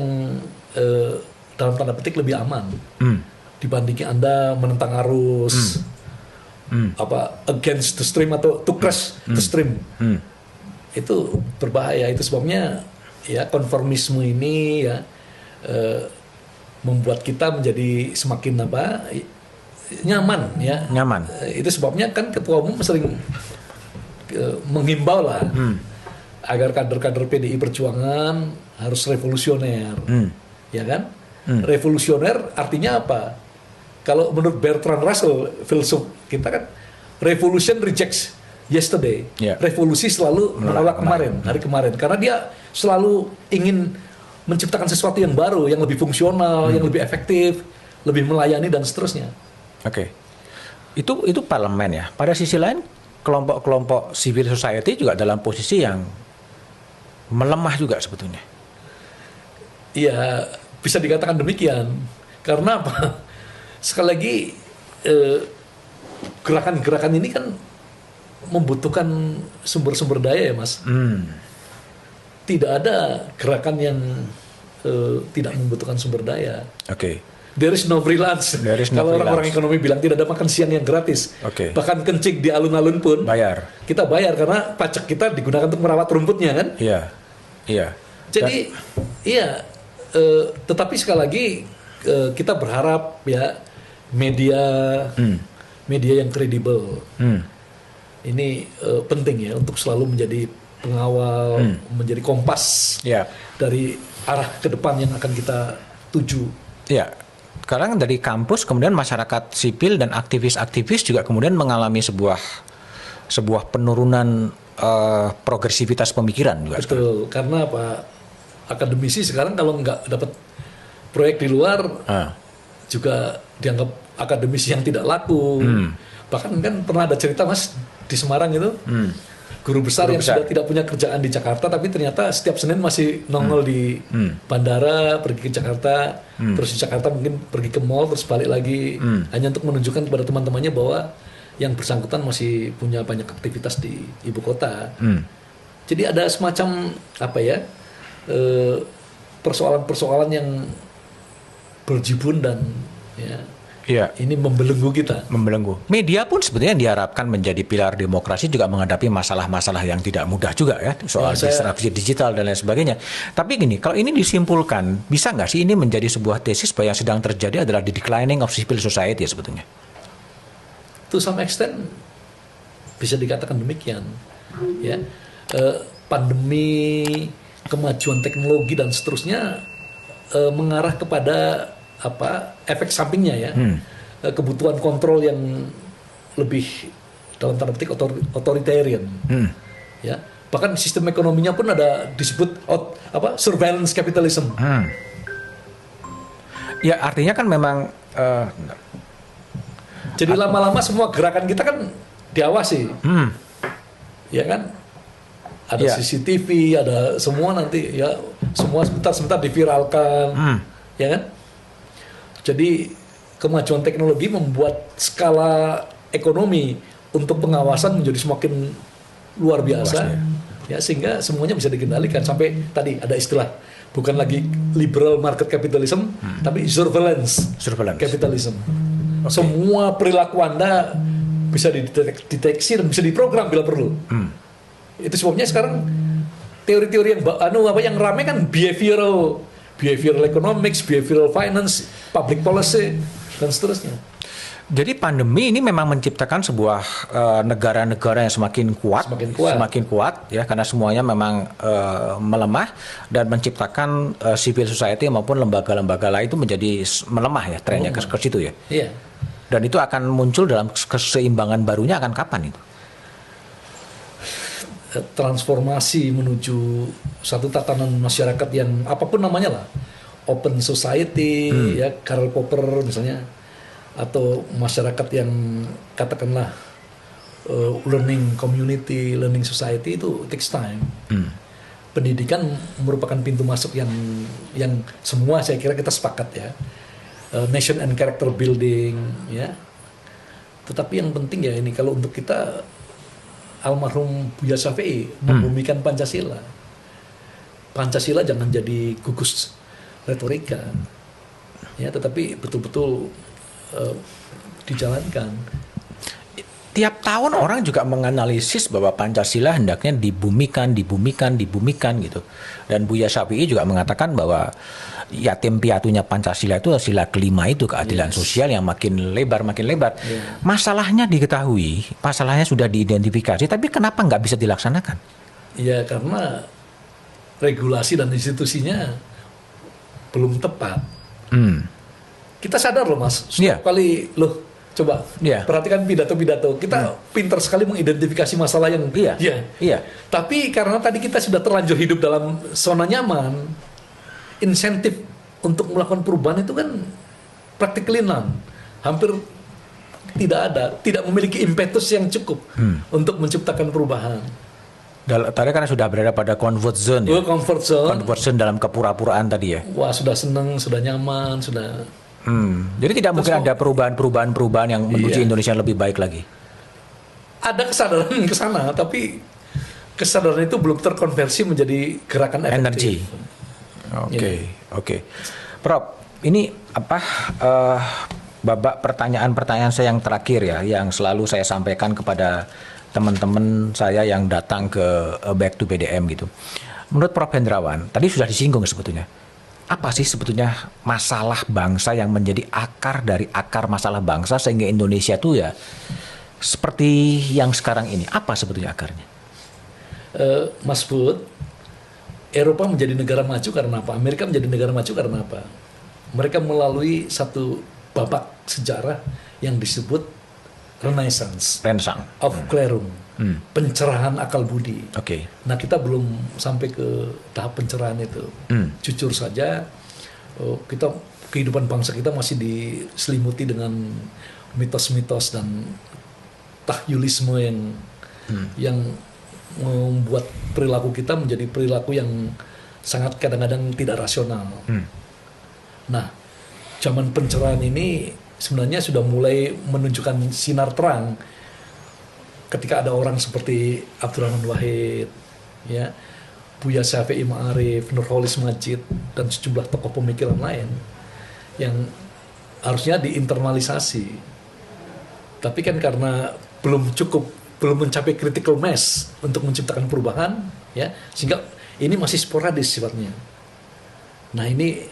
dalam tanda petik lebih aman dibandingin Anda menentang arus, against the stream atau to crush the stream. Itu berbahaya. Itu sebabnya ya konformisme ini ya membuat kita menjadi semakin nyaman ya. Itu sebabnya kan Ketua Umum sering menghimbau lah agar kader-kader PDI Perjuangan harus revolusioner, ya kan? Revolusioner artinya apa? Kalau menurut Bertrand Russell, filsuf kita kan, revolution rejects yesterday. Revolusi selalu menolak hari kemarin, karena dia selalu ingin menciptakan sesuatu yang baru, yang lebih fungsional, yang lebih efektif, lebih melayani dan seterusnya. Itu parlemen ya. Pada sisi lain, kelompok-kelompok civil society juga dalam posisi yang melemah juga sebetulnya. Iya, bisa dikatakan demikian. Karena apa? Sekali lagi gerakan-gerakan ini kan membutuhkan sumber-sumber daya ya Mas. Tidak ada gerakan yang tidak membutuhkan sumber daya. There is no freelance. Kalau orang-orang ekonomi bilang tidak ada makan siang yang gratis. Bahkan kencing di alun-alun pun bayar. Kita bayar karena pajak kita digunakan untuk merawat rumputnya kan. Jadi tetapi sekali lagi kita berharap ya media yang kredibel ini penting ya untuk selalu menjadi pengawal, menjadi kompas dari arah ke depan yang akan kita tuju. Sekarang dari kampus kemudian masyarakat sipil dan aktivis-aktivis juga kemudian mengalami sebuah penurunan progresivitas pemikiran juga. Betul, karena apa? Akademisi sekarang kalau nggak dapat proyek di luar juga dianggap akademisi yang tidak laku. Bahkan kan pernah ada cerita Mas di Semarang itu, guru besar yang sudah tidak punya kerjaan di Jakarta, tapi ternyata setiap Senin masih nongol di bandara, pergi ke Jakarta, terus di Jakarta mungkin pergi ke mall, terus balik lagi, hanya untuk menunjukkan kepada teman-temannya bahwa yang bersangkutan masih punya banyak aktivitas di ibu kota. Jadi ada semacam apa ya, persoalan-persoalan yang berjibun dan ini membelenggu kita. Membelenggu. Media pun sebetulnya diharapkan menjadi pilar demokrasi juga menghadapi masalah-masalah yang tidak mudah juga ya, soal disrupsi digital dan lain sebagainya. Tapi gini, kalau ini disimpulkan, bisa nggak sih ini menjadi sebuah tesis bahwa yang sedang terjadi adalah the declining of civil society ya sebetulnya? To some extent bisa dikatakan demikian. Ya, pandemi, kemajuan teknologi dan seterusnya mengarah kepada efek sampingnya ya, kebutuhan kontrol yang lebih dalam tanda petik authoritarian, ya, bahkan sistem ekonominya pun ada disebut surveillance capitalism. Ya artinya kan memang jadi lama-lama semua gerakan kita kan diawasi, ya kan, ada CCTV, ada semua nanti ya, semua sebentar diviralkan, ya kan. Jadi kemajuan teknologi membuat skala ekonomi untuk pengawasan menjadi semakin luar biasa, ya, sehingga semuanya bisa dikendalikan. Sampai tadi ada istilah, bukan lagi liberal market capitalism, tapi surveillance capitalism. Semua perilaku Anda bisa dideteksi dan bisa diprogram bila perlu. Itu sebabnya sekarang teori-teori yang ramai kan behavioral economics, behavioral finance, public policy, dan seterusnya. Jadi pandemi ini memang menciptakan sebuah negara-negara yang semakin kuat ya, karena semuanya memang melemah dan menciptakan civil society maupun lembaga-lembaga lain itu menjadi melemah ya, trennya ke situ ya. Iya. Dan itu akan muncul dalam keseimbangan barunya akan kapan itu? Transformasi menuju satu tatanan masyarakat yang apapun namanya lah, open society, ya, Karl Popper misalnya, atau masyarakat yang katakanlah learning community, learning society, itu takes time. Pendidikan merupakan pintu masuk yang semua saya kira kita sepakat ya, nation and character building ya. Tetapi yang penting ya ini, kalau untuk kita, almarhum Buya Syafi'i membumikan Pancasila. Pancasila jangan jadi gugus retorika, ya, tetapi betul-betul dijalankan. Tiap tahun orang juga menganalisis bahwa Pancasila hendaknya dibumikan gitu. Dan Buya Syafi'i juga mengatakan bahwa yatim piatunya Pancasila itu sila kelima itu, keadilan sosial yang makin lebar. Masalahnya diketahui, masalahnya sudah diidentifikasi, tapi kenapa nggak bisa dilaksanakan? Ya karena regulasi dan institusinya belum tepat. Kita sadar loh Mas, setiap kali coba perhatikan pidato-pidato kita, pintar sekali mengidentifikasi masalah yang tapi karena tadi kita sudah terlanjur hidup dalam zona nyaman, insentif untuk melakukan perubahan itu kan practically none, hampir tidak ada, tidak memiliki impetus yang cukup untuk menciptakan perubahan. Tadi karena sudah berada pada comfort zone ya? Comfort zone dalam kepura-puraan tadi ya? Wah, sudah senang, sudah nyaman, sudah... Jadi tidak mungkin ada perubahan yang menuju Indonesia yang lebih baik lagi? Ada kesadaran ke sana, tapi kesadaran itu belum terkonversi menjadi gerakan efektif. Energi. Oke. Prof, ini babak pertanyaan-pertanyaan saya yang terakhir ya, yang selalu saya sampaikan kepada teman-teman saya yang datang ke Back to PDM gitu. Menurut Prof Hendrawan, tadi sudah disinggung sebetulnya, apa sih sebetulnya masalah bangsa yang menjadi akar dari akar masalah bangsa sehingga Indonesia itu ya seperti yang sekarang ini? Apa sebetulnya akarnya? Mas Bud, Eropa menjadi negara maju karena apa? Amerika menjadi negara maju karena apa? Mereka melalui satu babak sejarah yang disebut Renaissance of Klerum, pencerahan akal budi. Nah, kita belum sampai ke tahap pencerahan itu. Jujur saja, kehidupan bangsa kita masih diselimuti dengan mitos-mitos dan tahyulisme yang membuat perilaku kita menjadi perilaku yang sangat kadang-kadang tidak rasional. Nah, zaman pencerahan ini sebenarnya sudah mulai menunjukkan sinar terang ketika ada orang seperti Abdurrahman Wahid, ya, Buya Syafi'i Ma'arif, Nurholis Majid, dan sejumlah tokoh pemikiran lain yang harusnya diinternalisasi. Tapi kan karena belum mencapai critical mass untuk menciptakan perubahan, ya, sehingga ini masih sporadis sifatnya. Nah ini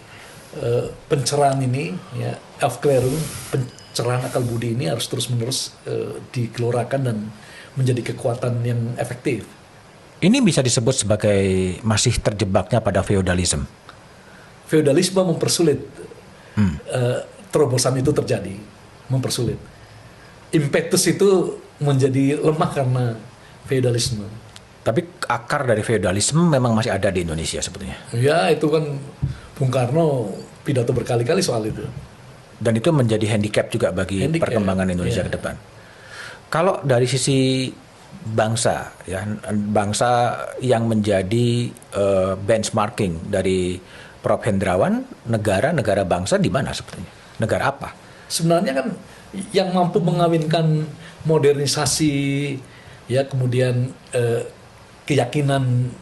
pencerahan ini, ya, Aufklärung, pencerahan akal budi ini harus terus-menerus digelorakan dan menjadi kekuatan yang efektif. Ini bisa disebut sebagai masih terjebaknya pada feodalisme. Feodalisme mempersulit terobosan itu terjadi, mempersulit. Impetus itu menjadi lemah karena feodalisme. Tapi akar dari feodalisme memang masih ada di Indonesia sebetulnya. Ya, itu kan Bung Karno pidato berkali-kali soal itu. Dan itu menjadi handicap juga bagi perkembangan Indonesia ke depan. Kalau dari sisi bangsa, ya, bangsa yang menjadi benchmarking dari Prof. Hendrawan, negara bangsa di mana sebetulnya? Negara apa? Sebenarnya kan yang mampu mengawinkan modernisasi, ya, kemudian keyakinan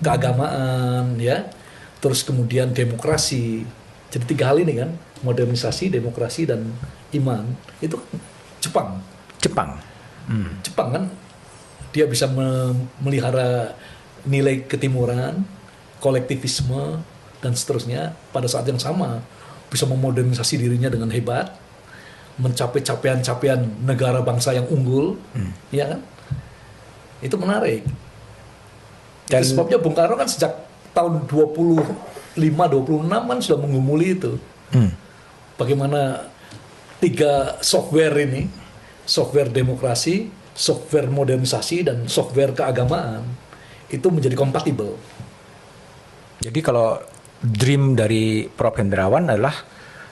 keagamaan, ya, terus kemudian demokrasi. Jadi 3 hal ini kan, modernisasi, demokrasi, dan iman. Itu Jepang. Jepang kan dia bisa memelihara nilai ketimuran, kolektivisme, dan seterusnya. Pada saat yang sama bisa memodernisasi dirinya dengan hebat, mencapai capaian-capaian negara bangsa yang unggul, ya kan? Itu menarik. Dan itu sebabnya Bung Karno kan sejak tahun 25-26 kan sudah menggumuli itu. Bagaimana 3 software ini, software demokrasi, software modernisasi, dan software keagamaan, itu menjadi kompatibel. Jadi kalau dream dari Prof. Hendrawan adalah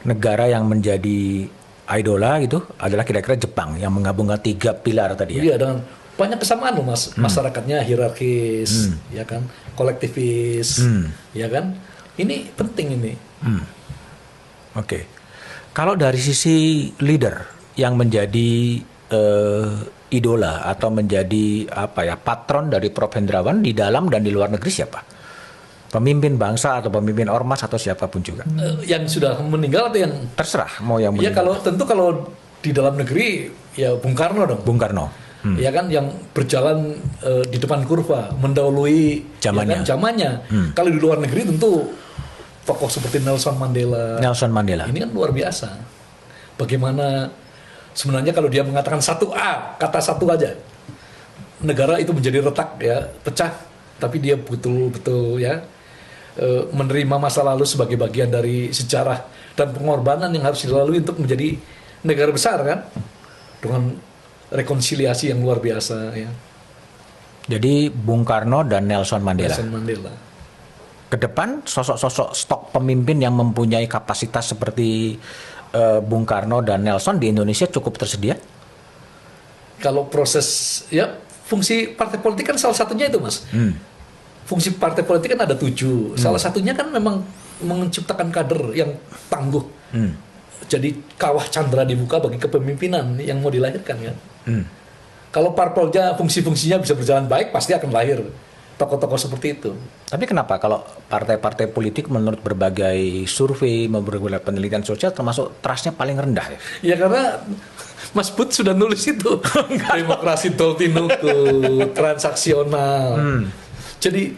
negara yang menjadi idola gitu adalah kira-kira Jepang yang menggabungkan 3 pilar tadi ya. Iya, dengan banyak kesamaan loh Mas. Masyarakatnya hierarkis, ya kan, kolektivis, ya kan. Ini penting ini. Oke. Kalau dari sisi leader yang menjadi idola atau menjadi patron dari Prof. Hendrawan di dalam dan di luar negeri siapa? Pemimpin bangsa atau pemimpin ormas atau siapapun juga? Yang sudah meninggal atau yang terserah mau yang meninggal. Ya kalau di dalam negeri ya Bung Karno dong. Bung Karno. Ya kan, yang berjalan di depan kurva, mendahului zamannya. Ya kan, zamannya. Kalau di luar negeri tentu tokoh seperti Nelson Mandela. Ini kan luar biasa. Bagaimana sebenarnya kalau dia mengatakan 1A, kata satu aja, negara itu menjadi retak, ya, pecah. Tapi dia betul-betul, ya, menerima masa lalu sebagai bagian dari sejarah dan pengorbanan yang harus dilalui untuk menjadi negara besar kan, dengan rekonsiliasi yang luar biasa, ya. Jadi Bung Karno dan Nelson Mandela. Ke depan sosok-sosok stok pemimpin yang mempunyai kapasitas seperti Bung Karno dan Nelson di Indonesia cukup tersedia? Kalau proses, ya, fungsi partai politik kan salah satunya itu Mas. Fungsi partai politik kan ada 7. Salah satunya kan memang menciptakan kader yang tangguh. Jadi kawah candra dibuka bagi kepemimpinan yang mau dilahirkan kan. Kalau parpolnya fungsi-fungsinya bisa berjalan baik, pasti akan lahir tokoh-tokoh seperti itu. Tapi kenapa kalau partai-partai politik menurut berbagai survei, berbagai penelitian sosial termasuk trustnya paling rendah ya? Ya karena Mas Bud sudah nulis itu. Demokrasi toltinuku, transaksional. Jadi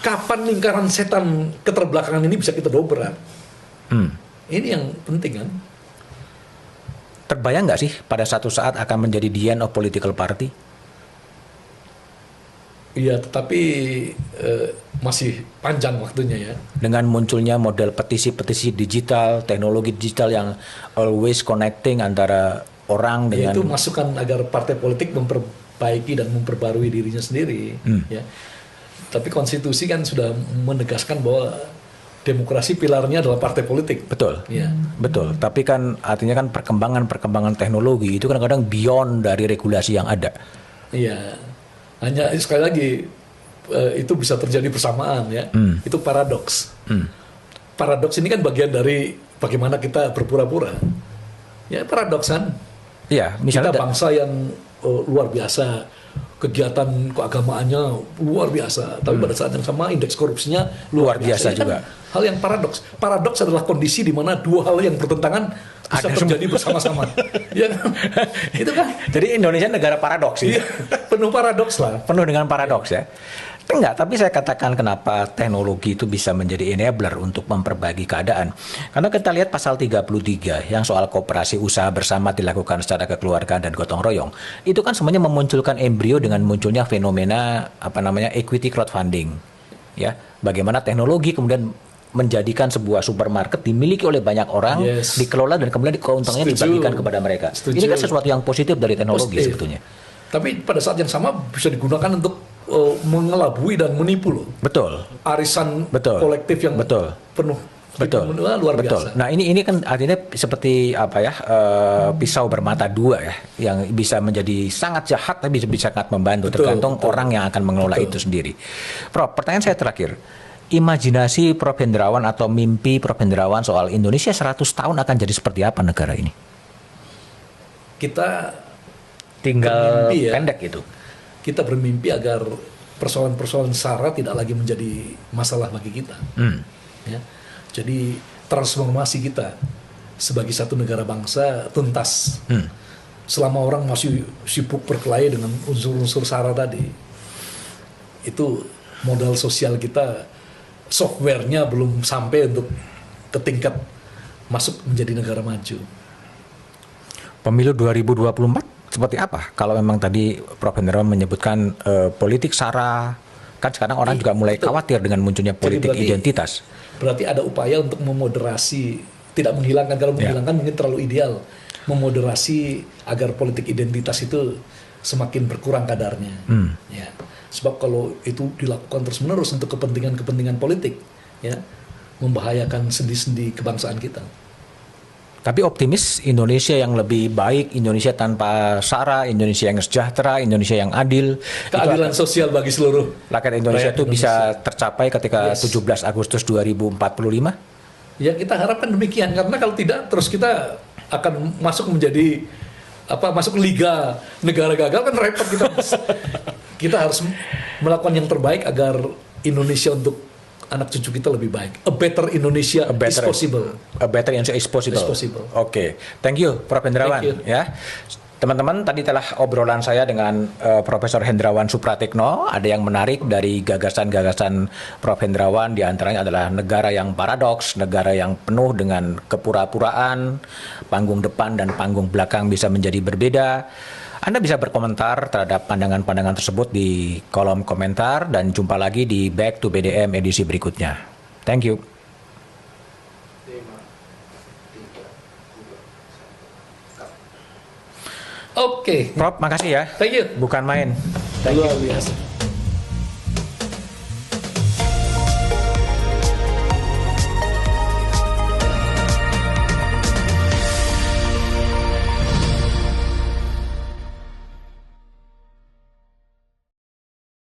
kapan lingkaran setan keterbelakangan ini bisa kita dobrak? Ini yang penting kan. Terbayang nggak sih pada satu saat akan menjadi the end of political party? Iya, tetapi masih panjang waktunya ya. Dengan munculnya model petisi-petisi digital, teknologi digital yang always connecting antara orang dengan... Itu masukan agar partai politik memperbaiki dan memperbarui dirinya sendiri. Ya. Tapi konstitusi kan sudah menegaskan bahwa demokrasi pilarnya adalah partai politik. Betul, ya. Betul. Tapi kan artinya kan perkembangan teknologi itu kadang-kadang beyond dari regulasi yang ada. Iya. Hanya sekali lagi itu bisa terjadi bersamaan ya. Itu paradoks. Paradoks ini kan bagian dari bagaimana kita berpura-pura. Ya paradoks kan. Iya, misalnya kita bangsa yang luar biasa, kegiatan keagamaannya luar biasa, tapi pada saat yang sama indeks korupsinya luar biasa juga. Kan hal yang paradoks. Paradoks adalah kondisi di mana dua hal yang bertentangan bisa terjadi bersama-sama. Ya kan? Itu kan. Jadi Indonesia negara paradoks ya. Iya, penuh paradoks lah. Penuh dengan paradoks ya. Enggak, tapi saya katakan kenapa teknologi itu bisa menjadi enabler untuk memperbaiki keadaan. Karena kita lihat pasal 33 yang soal kooperasi usaha bersama dilakukan secara kekeluargaan dan gotong royong. Itu kan semuanya memunculkan embrio dengan munculnya fenomena equity crowdfunding. Ya, bagaimana teknologi kemudian menjadikan sebuah supermarket dimiliki oleh banyak orang, dikelola dan kemudian keuntungannya dibagikan kepada mereka. Ini kan sesuatu yang positif dari teknologi sebetulnya. Tapi pada saat yang sama bisa digunakan untuk mengelabui dan menipu loh. Betul. Arisan kolektif yang penuh luar biasa. Nah ini kan artinya seperti pisau bermata dua ya, yang bisa menjadi sangat jahat tapi bisa sangat membantu, tergantung orang yang akan mengelola itu sendiri. Prof, pertanyaan saya terakhir. Imajinasi Prof Hendrawan atau mimpi Prof Hendrawan soal Indonesia 100 tahun akan jadi seperti apa negara ini? Kita tinggal pendek itu. Kita bermimpi agar persoalan-persoalan SARA tidak lagi menjadi masalah bagi kita. Ya. Jadi transformasi kita sebagai satu negara bangsa tuntas. Selama orang masih sibuk berkelahi dengan unsur-unsur SARA tadi, itu modal sosial kita, softwarenya belum sampai untuk ke tingkat masuk menjadi negara maju. Pemilu 2024 seperti apa? Kalau memang tadi Prof Hendrawan menyebutkan politik SARA, kan sekarang orang juga mulai khawatir dengan munculnya politik identitas. Berarti ada upaya untuk memoderasi, tidak menghilangkan, kalau menghilangkan mungkin terlalu ideal, memoderasi agar politik identitas itu semakin berkurang kadarnya. Ya. Sebab kalau itu dilakukan terus-menerus untuk kepentingan-kepentingan politik, ya, membahayakan sendi-sendi kebangsaan kita. Tapi optimis Indonesia yang lebih baik, Indonesia tanpa SARA, Indonesia yang sejahtera, Indonesia yang adil. Keadilan sosial bagi seluruh rakyat Indonesia itu bisa tercapai ketika 17 Agustus 2045? Ya kita harapkan demikian, karena kalau tidak terus kita akan masuk menjadi masuk liga negara gagal kan repot kita. Kita harus melakukan yang terbaik agar Indonesia untuk anak cucu kita lebih baik. A better Indonesia is possible. A better Indonesia is possible. Oke. Thank you, Prof Hendrawan. Ya, teman-teman, tadi telah obrolan saya dengan Profesor Hendrawan Supratekno. Ada yang menarik dari gagasan-gagasan Prof Hendrawan. Di antaranya adalah negara yang paradoks, negara yang penuh dengan kepura-puraan, panggung depan dan panggung belakang bisa menjadi berbeda. Anda bisa berkomentar terhadap pandangan-pandangan tersebut di kolom komentar dan jumpa lagi di Back to BDM edisi berikutnya. Thank you. Oke. Prof, makasih ya. Thank you. Bukan main. Luar biasa.